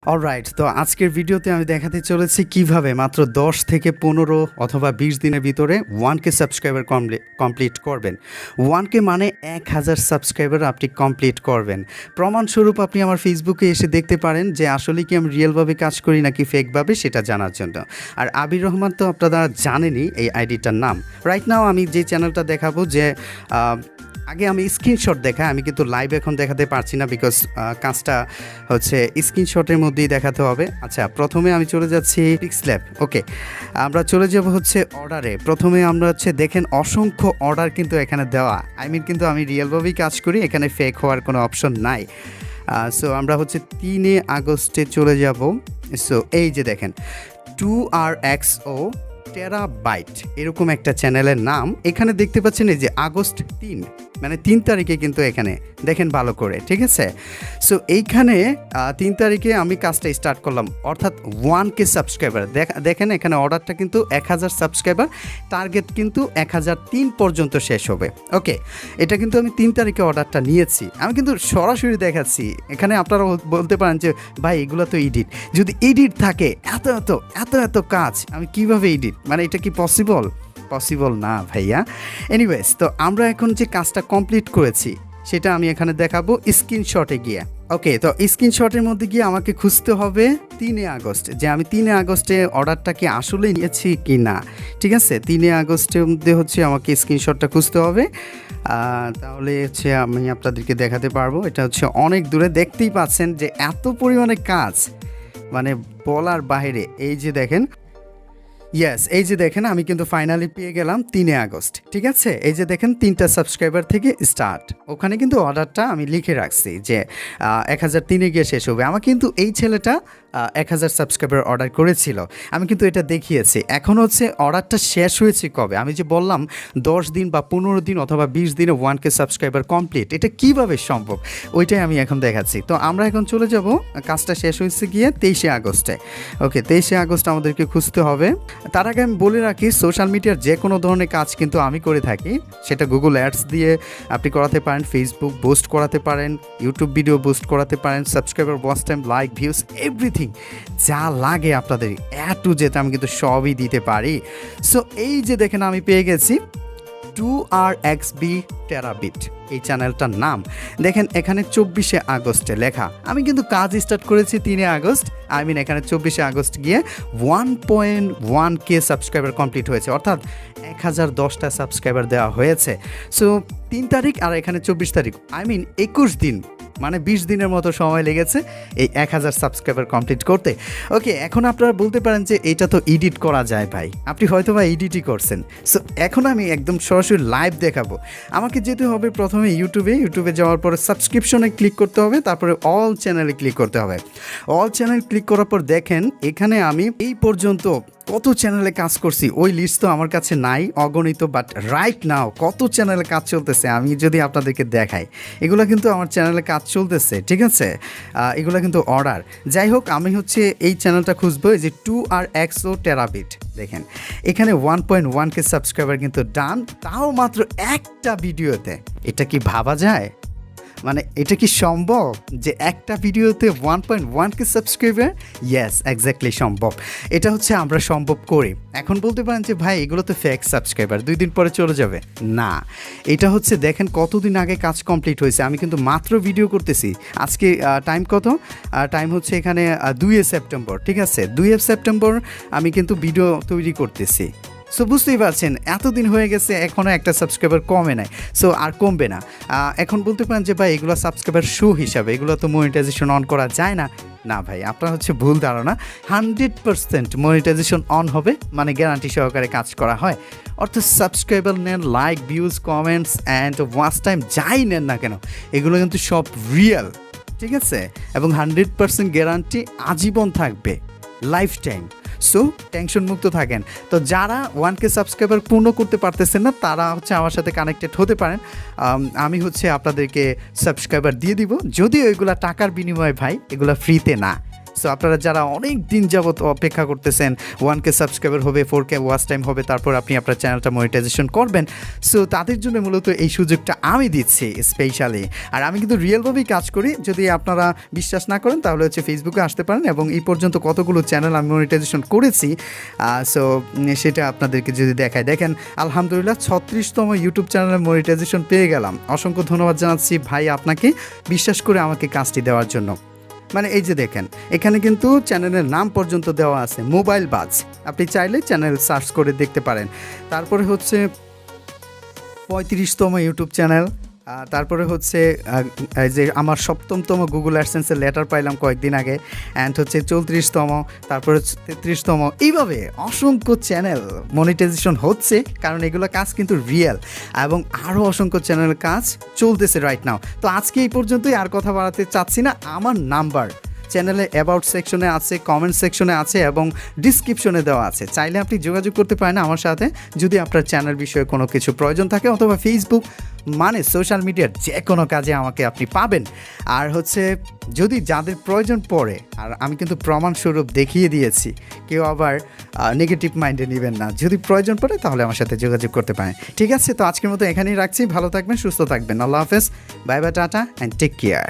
Alright, তো আজকের ভিডিওতে আমি দেখাতে চলেছি কিভাবে মাত্র ১০ থেকে ১৫ অথবা ২০ দিনের ভিতরে 1K সাবস্ক্রাইবার কমপ্লিট করবেন। 1K মানে ১,০০০ সাবস্ক্রাইবার আপনি কমপ্লিট করবেন। প্রমাণস্বরূপ আপনি আমার ফেসবুকে এসে দেখতে পারেন যে আসলে কি আমি রিয়েলভাবে কাজ করি নাকি ফেকভাবে সেটা জানার জন্য। আর আবির রহমান তো আপনারা জানেনই এই আইডিটার নাম। রাইট নাও আমি যে চ্যানেলটা দেখাবো যে আগে আমি স্ক্রিনশট দেখাই, আমি কিন্তু লাইভ এখন দেখাতে পারছি না বিকজ কাজটা হচ্ছে স্ক্রিনশটের মধ্যেই দেখাতে হবে। আচ্ছা, প্রথমে আমি চলে যাচ্ছি পিক্সল্যাব। ওকে, আমরা চলে যাব হচ্ছে অর্ডারে। প্রথমে আমরা হচ্ছে দেখেন অসংখ্য অর্ডার কিন্তু এখানে দেওয়া, কিন্তু আমি রিয়েলভাবেই কাজ করি, এখানে ফেক হওয়ার কোনো অপশন নাই। সো আমরা হচ্ছে ৩ আগস্টে চলে যাব। সো এই যে দেখেন 2RXO টেরাবাইট এরকম একটা চ্যানেলের নাম এখানে দেখতে পাচ্ছেন, এই যে আগস্ট ৩ মানে ৩ তারিখে কিন্তু এখানে দেখেন ভালো করে, ঠিক আছে। সো এইখানে ৩ তারিখে আমি কাজটা স্টার্ট করলাম, অর্থাৎ 1K সাবস্ক্রাইবার। দেখেন এখানে অর্ডারটা কিন্তু ১,০০০ সাবস্ক্রাইবার, টার্গেট কিন্তু ১,০০৩ পর্যন্ত শেষ হবে। ওকে, এটা কিন্তু আমি ৩ তারিখে অর্ডারটা নিয়েছি, আমি কিন্তু সরাসরি দেখাচ্ছি। এখানে আপনারা বলতে পারেন যে ভাই এগুলো তো এডিট, যদি এডিট থাকে এত এত এত এত কাজ আমি কিভাবে এডিট, মানে এটা কি পসিবল না ভাইয়া। এনিওয়েজ, তো আমরা এখন যে কাজটা কমপ্লিট করেছি সেটা আমি এখানে দেখাবো স্ক্রিনশটে গিয়ে। ওকে, তো স্ক্রিনশটের মধ্যে গিয়ে আমাকে খুঁজতে হবে ৩ আগস্ট, যে আমি ৩ আগস্টে অর্ডারটা কি আসলে নিয়েছি কি না। ঠিক আছে, ৩ আগস্টের মধ্যে হচ্ছে আমাকে স্ক্রিনশটটা খুঁজতে হবে, তাহলে হচ্ছে আমি আপনাদেরকে দেখাতে পারবো। এটা হচ্ছে অনেক দূরে, দেখতেই পাচ্ছেন যে এত পরিমাণে কাজ, মানে বলার বাইরে। এই যে দেখেন, ইয়েস, এই যে দেখেন আমি কিন্তু ফাইনালি পেয়ে গেলাম ৩ আগস্ট। ঠিক আছে, এই যে দেখেন ৩টা সাবস্ক্রাইবার থেকে স্টার্ট, ওখানে কিন্তু অর্ডারটা আমি লিখে রাখছি যে ১,০০৩ গিয়ে শেষ হবে। আমার কিন্তু এই ছেলেটা ১,০০০ সাবস্ক্রাইবার অর্ডার করেছিল, আমি কিন্তু এটা দেখিয়েছি। এখন হচ্ছে অর্ডারটা শেষ হয়েছে কবে, আমি যে বললাম ১০ দিন বা ১৫ দিন অথবা ২০ দিনে 1K সাবস্ক্রাইবার কমপ্লিট, এটা কিভাবে সম্ভব ওইটাই আমি এখন দেখাচ্ছি। তো আমরা এখন চলে যাব, কাজটা শেষ হয়েছে গিয়ে ২৩ আগস্টে। ওকে, ২৩ আগস্ট আমাদেরকে খুঁজতে হবে। তার আগে আমি বলে রাখি, সোশ্যাল মিডিয়ার যে কোনো ধরনের কাজ কিন্তু আমি করে থাকি, সেটা গুগল অ্যাডস দিয়ে আপনি করাতে পারেন, ফেসবুক বুস্ট করাতে পারেন, ইউটিউব ভিডিও বুস্ট করাতে পারেন, subscriber, watch time, like, views, everything যা লাগে আপনাদের টু যেটা আমি কিন্তু সবই দিতে পারি। সো এই যে দেখেন আমি পেয়ে গেছি 2RXB টেরাবিট এই চ্যানেলটার নাম। দেখেন এখানে ২৪ আগস্টে লেখা, আমি কিন্তু কাজ স্টার্ট করেছি ৩ আগস্ট, এখানে ২৪ আগস্ট গিয়ে 1.1K সাবস্ক্রাইবার কমপ্লিট হয়েছে, অর্থাৎ ১,০১০টা সাবস্ক্রাইবার দেওয়া হয়েছে। সো ৩ তারিখ আর এখানে ২৪ তারিখ, ২১ দিন, মানে ২০ দিনের মতো সময় লেগেছে এই ১,০০০ সাবস্ক্রাইবার কমপ্লিট করতে। ওকে, এখন আপনারা বলতে পারেন যে এটা তো এডিট করা যায় ভাই, আপনি হয়তো বা এডিটই করছেন। সো এখন আমি একদম সরাসরি লাইভ দেখাবো। আমাকে যেতে হবে প্রথমে ইউটিউবে যাওয়ার পরে সাবস্ক্রিপশনে ক্লিক করতে হবে, তারপরে অল চ্যানেলে ক্লিক করতে হবে। অল চ্যানেল ক্লিক করার পর দেখেন এখানে আমি এই পর্যন্ত কত চ্যানেলে কাজ করছি ওই লিস্ট তো আমার কাছে নাই, অগণিত। বাট রাইট নাও কত চ্যানেলে কাজ চলতেছে আমি যদি আপনাদেরকে দেখাই, এগুলো কিন্তু আমার চ্যানেলে কাজ চলতেছে। ঠিক আছে, এগুলো কিন্তু অর্ডার। যাই হোক, আমি হচ্ছে এই চ্যানেলটা খুঁজবো, এই যে 2RXO টেরাবিট। দেখেন এখানে 1.1K সাবস্ক্রাইবার কিন্তু ডান, তাও মাত্র একটা ভিডিওতে। এটা কি ভাবা যায়? মানে এটা কি সম্ভব যে একটা ভিডিওতে 1.1K সাবস্ক্রাইবার? ইয়েস, এক্স্যাক্টলি সম্ভব। এটা হচ্ছে আমরা সম্ভব করি। এখন বলতে পারেন যে ভাই এগুলো তো ফেক সাবস্ক্রাইবার, 2 দিন পরে চলে যাবে। না, এটা হচ্ছে দেখেন কতদিন আগে কাজ কমপ্লিট হয়েছে, আমি কিন্তু মাত্র ভিডিও করতেছি। আজকে টাইম কত? টাইম হচ্ছে এখানে 2 সেপ্টেম্বর। ঠিক আছে, 2 সেপ্টেম্বর আমি কিন্তু ভিডিও তৈরি করতেছি। সো বুঝতেই পারছেন এতদিন হয়ে গেছে, এখনও একটা সাবস্ক্রাইবার কমে নাই, সো আর কমবে না। এখন বলতে পারেন যে ভাই এগুলো সাবস্ক্রাইবার শো হিসাবে, এগুলো তো মনিটাইজেশন অন করা যায় না। না ভাই, আপনার হচ্ছে ভুল ধারণা। 100% মনিটাইজেশন অন হবে, মানে গ্যারান্টি সহকারে কাজ করা হয়। অর্থাৎ সাবস্ক্রাইবার নেন, like, views, comments and watch time যাই নেন না কেন, এগুলো কিন্তু সব রিয়েল। ঠিক আছে, এবং 100% গ্যারান্টি আজীবন থাকবে, লাইফ টাইম। সো টেনশন মুক্ত থাকেন। তো যারা 1K সাবস্ক্রাইবার পূর্ণ করতে পারতেছেন না, তারা হচ্ছে আমার সাথে কানেক্টেড হতে পারেন। আমি হচ্ছে আপনাদেরকে সাবস্ক্রাইবার দিয়ে দিব, যদিও এগুলা টাকার বিনিময়ে ভাই, এগুলা ফ্রিতে না। সো আপনারা যারা অনেক দিন যাবত অপেক্ষা করতেছেন 1K সাবস্ক্রাইবার হবে, 4K ওয়াচ টাইম হবে, তারপর আপনি আপনার চ্যানেলটা মনিটাইজেশন করবেন, সো তাদের জন্য মূলত এই সুযোগটা আমি দিচ্ছি স্পেশালি। আর আমি কিন্তু রিয়েলভাবেই কাজ করি, যদি আপনারা বিশ্বাস না করেন তাহলে হচ্ছে ফেসবুকে আসতে পারেন, এবং এই পর্যন্ত কতগুলো চ্যানেল আমি মনিটাইজেশন করেছি সো সেটা আপনাদেরকে যদি দেখায়, দেখেন আলহামদুলিল্লাহ 36তম ইউটিউব চ্যানেলের মনিটাইজেশন পেয়ে গেলাম। অসংখ্য ধন্যবাদ জানাচ্ছি ভাই আপনাকে বিশ্বাস করে আমাকে কাজটি দেওয়ার জন্য। মানে এই যে দেখেন এখানে কিন্তু চ্যানেলের নাম পর্যন্ত দেওয়া আছে, মোবাইল বাজ, আপনি চাইলে চ্যানেল সার্চ করে দেখতে পারেন। তারপরে হচ্ছে 35তম ইউটিউব চ্যানেল, তারপরে হচ্ছে এই যে আমার 7তম গুগল অ্যাডসেন্সের লেটার পাইলাম কয়েকদিন আগে, অ্যান্ড হচ্ছে 34তম, তারপরে 33তম, এইভাবে অসংখ্য চ্যানেল মনিটাইজেশন হচ্ছে, কারণ এগুলো কাজ কিন্তু রিয়েল, এবং আরও অসংখ্য চ্যানেলের কাজ চলতেছে রাইট নাও। তো আজকে এই পর্যন্তই, আর কথা বাড়াতে চাচ্ছি না। আমার নাম্বার চ্যানেলে অ্যাবাউট সেকশনে আছে, কমেন্ট সেকশনে আছে, এবং ডিসক্রিপশনে দেওয়া আছে, চাইলে আপনি যোগাযোগ করতে পারেন আমার সাথে যদি আপনার চ্যানেল বিষয়ে কোনো কিছু প্রয়োজন থাকে, অথবা ফেসবুক মানে সোশ্যাল মিডিয়ার যে কোনো কাজে আমাকে আপনি পাবেন। আর হচ্ছে যদি যাদের প্রয়োজন পড়ে, আর আমি কিন্তু প্রমাণস্বরূপ দেখিয়ে দিয়েছি, কেউ আবার নেগেটিভ মাইন্ডে নেবেন না, যদি প্রয়োজন পড়ে তাহলে আমার সাথে যোগাযোগ করতে পারেন। ঠিক আছে, তো আজকের মতো এখানেই রাখছি, ভালো থাকবেন, সুস্থ থাকবেন, আল্লাহ হাফেজ, bye bye, tata and take care.